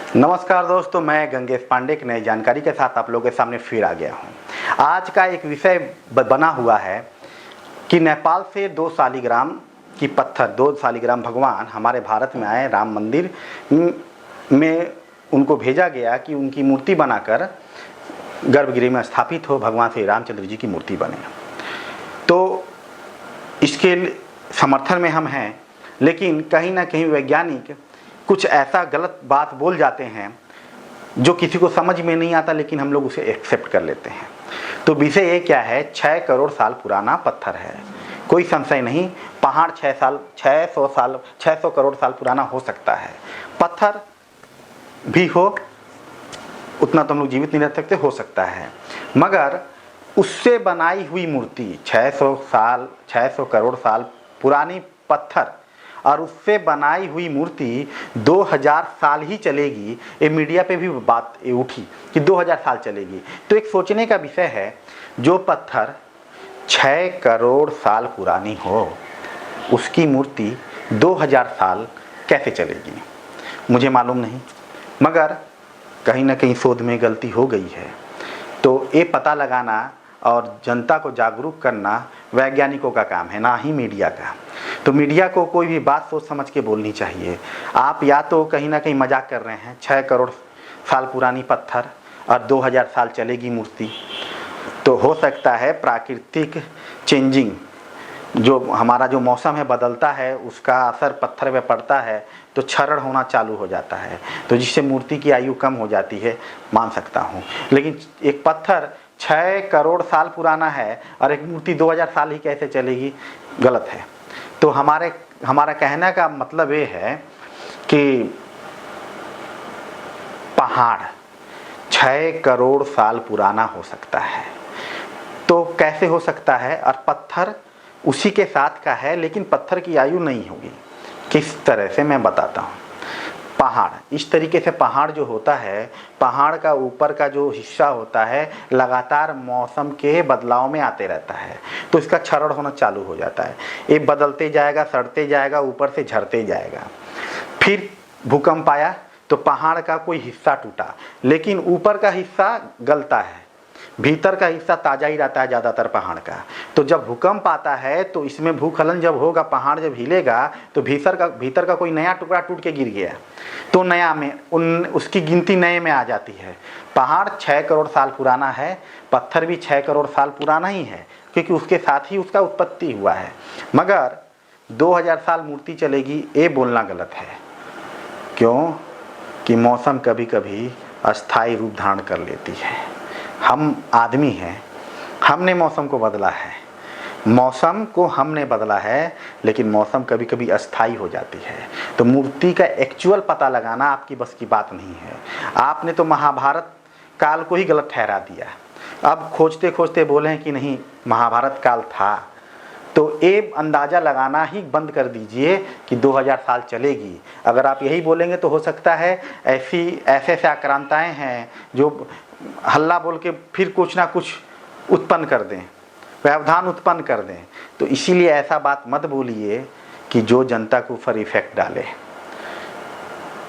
नमस्कार दोस्तों, मैं गंगेश पांडे एक नई जानकारी के साथ आप लोगों के सामने फिर आ गया हूं। आज का एक विषय बना हुआ है कि नेपाल से 2 शालिग्राम की पत्थर 2 शालिग्राम भगवान हमारे भारत में आए। राम मंदिर में उनको भेजा गया कि उनकी मूर्ति बनाकर गर्भगृह में स्थापित हो, भगवान श्री रामचंद्र जी की मूर्ति बने। तो इसके समर्थन में हम हैं, लेकिन कहीं ना कहीं वैज्ञानिक कुछ ऐसा गलत बात बोल जाते हैं जो किसी को समझ में नहीं आता, लेकिन हम लोग उसे एक्सेप्ट कर लेते हैं। तो विषय ये क्या है, 6 करोड़ साल पुराना पत्थर है, कोई संशय नहीं। पहाड़ 600 करोड़ साल पुराना हो सकता है, पत्थर भी हो, उतना तो हम लोग जीवित नहीं रह सकते, हो सकता है। मगर उससे बनाई हुई मूर्ति 600 करोड़ साल पुरानी पत्थर और उससे बनाई हुई मूर्ति 2000 साल ही चलेगी। ये मीडिया पे भी बात उठी कि 2000 साल चलेगी। तो एक सोचने का विषय है, जो पत्थर 6 करोड़ साल पुरानी हो उसकी मूर्ति 2000 साल कैसे चलेगी, मुझे मालूम नहीं। मगर कहीं ना कहीं शोध में गलती हो गई है। तो ये पता लगाना और जनता को जागरूक करना वैज्ञानिकों का काम है, ना ही मीडिया का। तो मीडिया को कोई भी बात सोच समझ के बोलनी चाहिए। आप या तो कहीं ना कहीं मजाक कर रहे हैं, 6 करोड़ साल पुरानी पत्थर और 2000 साल चलेगी मूर्ति। तो हो सकता है प्राकृतिक चेंजिंग, जो हमारा जो मौसम है बदलता है, उसका असर पत्थर पे पड़ता है तो क्षरण होना चालू हो जाता है, तो जिससे मूर्ति की आयु कम हो जाती है, मान सकता हूँ। लेकिन एक पत्थर 6 करोड़ साल पुराना है और एक मूर्ति 2000 साल ही कैसे चलेगी, गलत है। तो हमारा कहने का मतलब ये है कि पहाड़ 6 करोड़ साल पुराना हो सकता है, तो कैसे हो सकता है, और पत्थर उसी के साथ का है, लेकिन पत्थर की आयु नहीं होगी। किस तरह से मैं बताता हूँ। पहाड़ इस तरीके से, पहाड़ जो होता है, पहाड़ का ऊपर का जो हिस्सा होता है लगातार मौसम के बदलाव में आते रहता है, तो इसका क्षरण होना चालू हो जाता है। ये बदलते जाएगा, सड़ते जाएगा, ऊपर से झड़ते जाएगा। फिर भूकंप आया तो पहाड़ का कोई हिस्सा टूटा, लेकिन ऊपर का हिस्सा गलता है, भीतर का हिस्सा ताज़ा ही रहता है ज़्यादातर पहाड़ का। तो जब भूकंप आता है तो इसमें भूस्खलन जब होगा, पहाड़ जब हिलेगा तो भीतर का कोई नया टुकड़ा टूट के गिर गया, तो नया में उसकी गिनती नए में आ जाती है। पहाड़ 6 करोड़ साल पुराना है, पत्थर भी 6 करोड़ साल पुराना ही है, क्योंकि उसके साथ ही उसका उत्पत्ति हुआ है। मगर 2000 साल मूर्ति चलेगी, ये बोलना गलत है। क्यों कि मौसम कभी कभी अस्थायी रूप धारण कर लेती है। हम आदमी हैं, हमने मौसम को बदला है, मौसम को हमने बदला है, लेकिन मौसम कभी कभी अस्थायी हो जाती है। तो मूर्ति का एक्चुअल पता लगाना आपकी बस की बात नहीं है। आपने तो महाभारत काल को ही गलत ठहरा दिया, अब खोजते खोजते बोले कि नहीं महाभारत काल था। तो ये अंदाज़ा लगाना ही बंद कर दीजिए कि 2000 साल चलेगी। अगर आप यही बोलेंगे तो हो सकता है ऐसे आक्रांताएँ हैं जो हल्ला बोल के फिर कुछ ना कुछ उत्पन्न कर दें, व्यवधान उत्पन्न कर दें। तो इसीलिए ऐसा बात मत बोलिए कि जो जनता के ऊपर इफेक्ट डाले।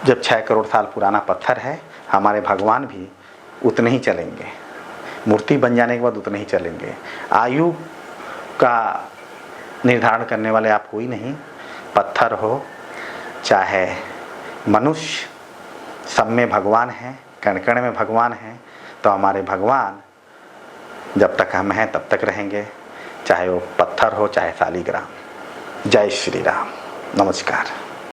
जब 6 करोड़ साल पुराना पत्थर है, हमारे भगवान भी उतने ही चलेंगे, मूर्ति बन जाने के बाद उतने ही चलेंगे। आयु का निर्धारण करने वाले आप कोई नहीं, पत्थर हो चाहे मनुष्य, सब में भगवान हैं, कण कण में भगवान हैं। तो हमारे भगवान जब तक हम हैं तब तक रहेंगे, चाहे वो पत्थर हो चाहे शालिग्राम। जय श्री राम, नमस्कार।